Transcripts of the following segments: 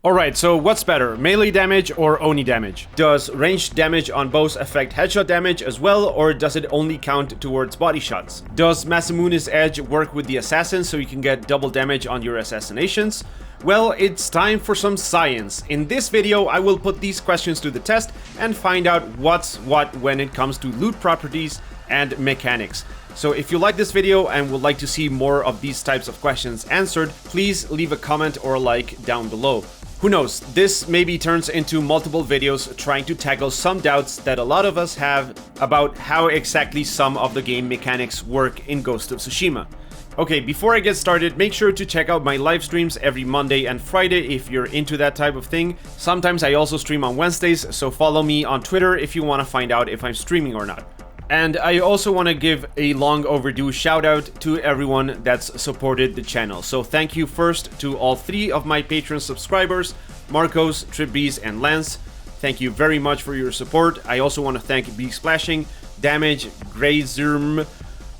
Alright, so what's better, melee damage or Oni damage? Does ranged damage on bows affect headshot damage as well, or does it only count towards body shots? Does Masamune's edge work with the assassin so you can get double damage on your assassinations? Well, it's time for some science. In this video, I will put these questions to the test and find out what's what when it comes to loot properties and mechanics. So if you like this video and would like to see more of these types of questions answered, please leave a comment or a like down below. Who knows, this maybe turns into multiple videos trying to tackle some doubts that a lot of us have about how exactly some of the game mechanics work in Ghost of Tsushima. Okay, before I get started, make sure to check out my live streams every Monday and Friday if you're into that type of thing. Sometimes I also stream on Wednesdays, so follow me on Twitter if you want to find out if I'm streaming or not. And I also want to give a long overdue shout out to everyone that's supported the channel. So thank you first to all 3 of my Patreon subscribers, Marcos, Tripbees, and Lance. Thank you very much for your support. I also want to thank Bee Splashing, Damage, Greyzerm,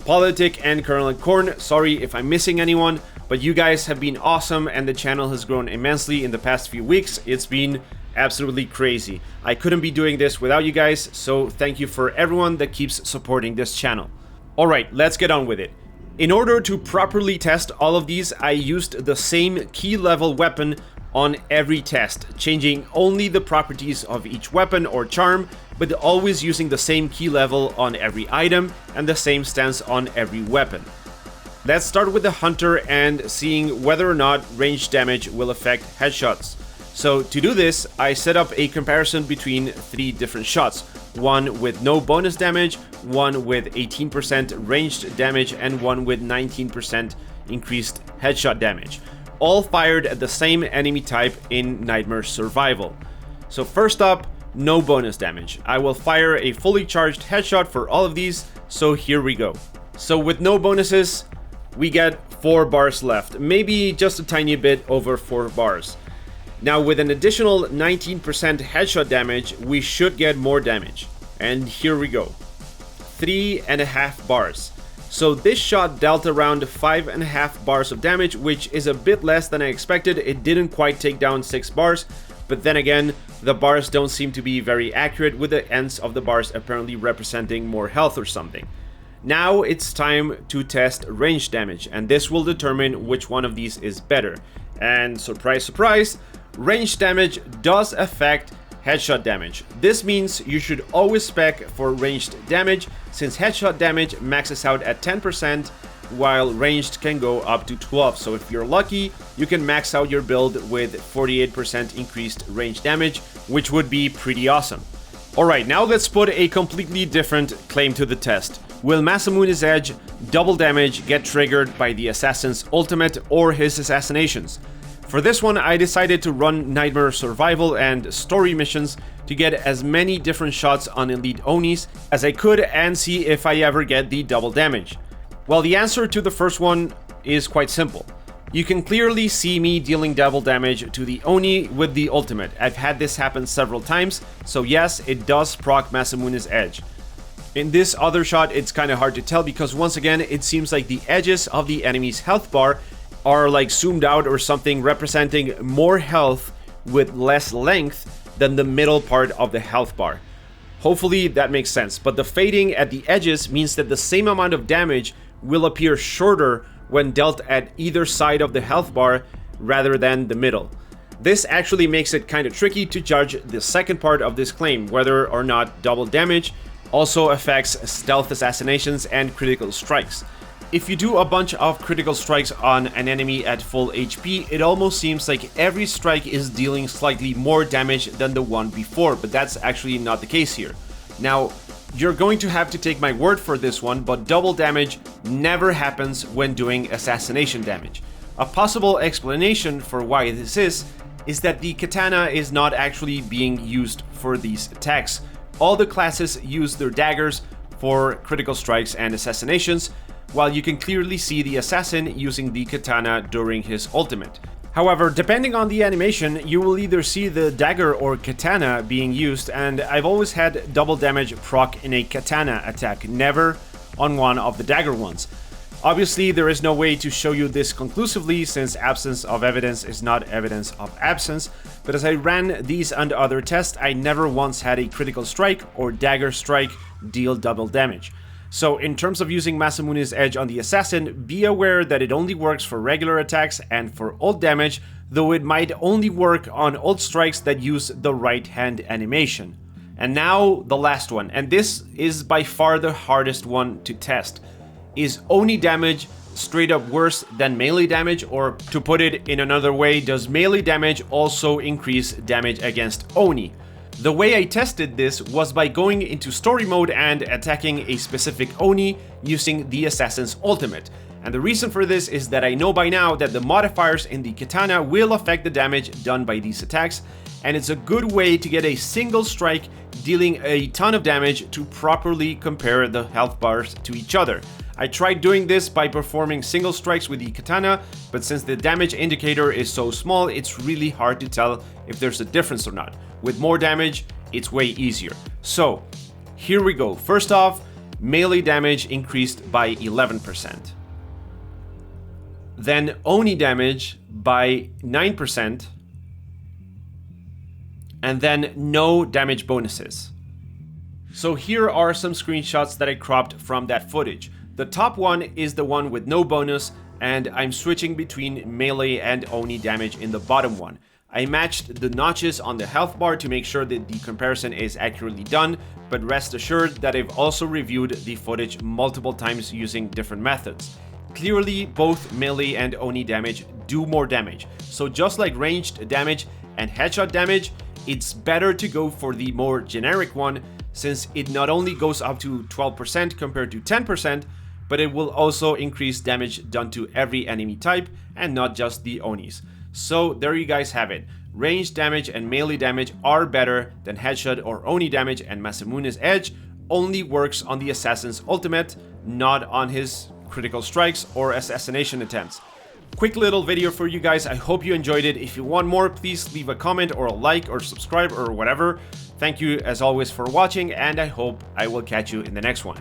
Politic, and Colonel Corn. Sorry if I'm missing anyone, but you guys have been awesome and the channel has grown immensely in the past few weeks. It's been absolutely crazy. I couldn't be doing this without you guys, so thank you for everyone that keeps supporting this channel. Alright, let's get on with it. In order to properly test all of these, I used the same key level weapon on every test, changing only the properties of each weapon or charm, but always using the same key level on every item and the same stance on every weapon. Let's start with the Hunter and seeing whether or not ranged damage will affect headshots. So to do this, I set up a comparison between 3 different shots. One with no bonus damage, one with 18% ranged damage, and one with 19% increased headshot damage. All fired at the same enemy type in Nightmare Survival. So first up, no bonus damage. I will fire a fully charged headshot for all of these, so here we go. So with no bonuses, we get 4 bars left. Maybe just a tiny bit over 4 bars. Now with an additional 19% headshot damage, we should get more damage. And here we go. 3.5 bars. So this shot dealt around 5.5 bars of damage, which is a bit less than I expected. It didn't quite take down 6 bars, but then again, the bars don't seem to be very accurate, with the ends of the bars apparently representing more health or something. Now it's time to test range damage, and this will determine which one of these is better. And surprise, surprise, range damage does affect headshot damage. This means you should always spec for ranged damage, since headshot damage maxes out at 10%, while ranged can go up to 12%. So if you're lucky, you can max out your build with 48% increased range damage, which would be pretty awesome. Alright, now let's put a completely different claim to the test. Will Masamune's edge double damage get triggered by the assassin's ultimate or his assassinations? For this one, I decided to run Nightmare Survival and story missions to get as many different shots on elite Onis as I could and see if I ever get the double damage. Well, the answer to the first one is quite simple. You can clearly see me dealing double damage to the Oni with the ultimate. I've had this happen several times, so yes, it does proc Masamune's edge. In this other shot, it's kind of hard to tell because once again, it seems like the edges of the enemy's health bar are like zoomed out or something, representing more health with less length than the middle part of the health bar. Hopefully that makes sense, but the fading at the edges means that the same amount of damage will appear shorter when dealt at either side of the health bar rather than the middle. This actually makes it kind of tricky to judge the second part of this claim, whether or not double damage also affects stealth assassinations and critical strikes. If you do a bunch of critical strikes on an enemy at full HP, it almost seems like every strike is dealing slightly more damage than the one before, but that's actually not the case here. Now, you're going to have to take my word for this one, but double damage never happens when doing assassination damage. A possible explanation for why this is that the katana is not actually being used for these attacks. All the classes use their daggers for critical strikes and assassinations, while you can clearly see the assassin using the katana during his ultimate. However, depending on the animation, you will either see the dagger or katana being used, and I've always had double damage proc in a katana attack, never on one of the dagger ones. Obviously, there is no way to show you this conclusively since absence of evidence is not evidence of absence, but as I ran these and other tests, I never once had a critical strike or dagger strike deal double damage. So in terms of using Masamune's edge on the assassin, be aware that it only works for regular attacks and for ult damage, though it might only work on ult strikes that use the right hand animation. And now the last one, and this is by far the hardest one to test. Is Oni damage straight up worse than melee damage, or to put it in another way, does melee damage also increase damage against Oni? The way I tested this was by going into story mode and attacking a specific Oni using the assassin's ultimate. And the reason for this is that I know by now that the modifiers in the katana will affect the damage done by these attacks, and it's a good way to get a single strike dealing a ton of damage to properly compare the health bars to each other. I tried doing this by performing single strikes with the katana, but since the damage indicator is so small, it's really hard to tell if there's a difference or not. With more damage, it's way easier. So, here we go. First off, melee damage increased by 11%. Then Oni damage by 9%. And then no damage bonuses. So here are some screenshots that I cropped from that footage. The top one is the one with no bonus, and I'm switching between melee and Oni damage in the bottom one. I matched the notches on the health bar to make sure that the comparison is accurately done, but rest assured that I've also reviewed the footage multiple times using different methods. Clearly, both melee and Oni damage do more damage, so just like ranged damage and headshot damage, it's better to go for the more generic one, since it not only goes up to 12% compared to 10%, but it will also increase damage done to every enemy type and not just the Onis. So there you guys have it. Ranged damage and melee damage are better than headshot or Oni damage, and Masamune's edge only works on the assassin's ultimate, not on his critical strikes or assassination attempts. Quick little video for you guys. I hope you enjoyed it. If you want more, please leave a comment or a like or subscribe or whatever. Thank you as always for watching, and I hope I will catch you in the next one.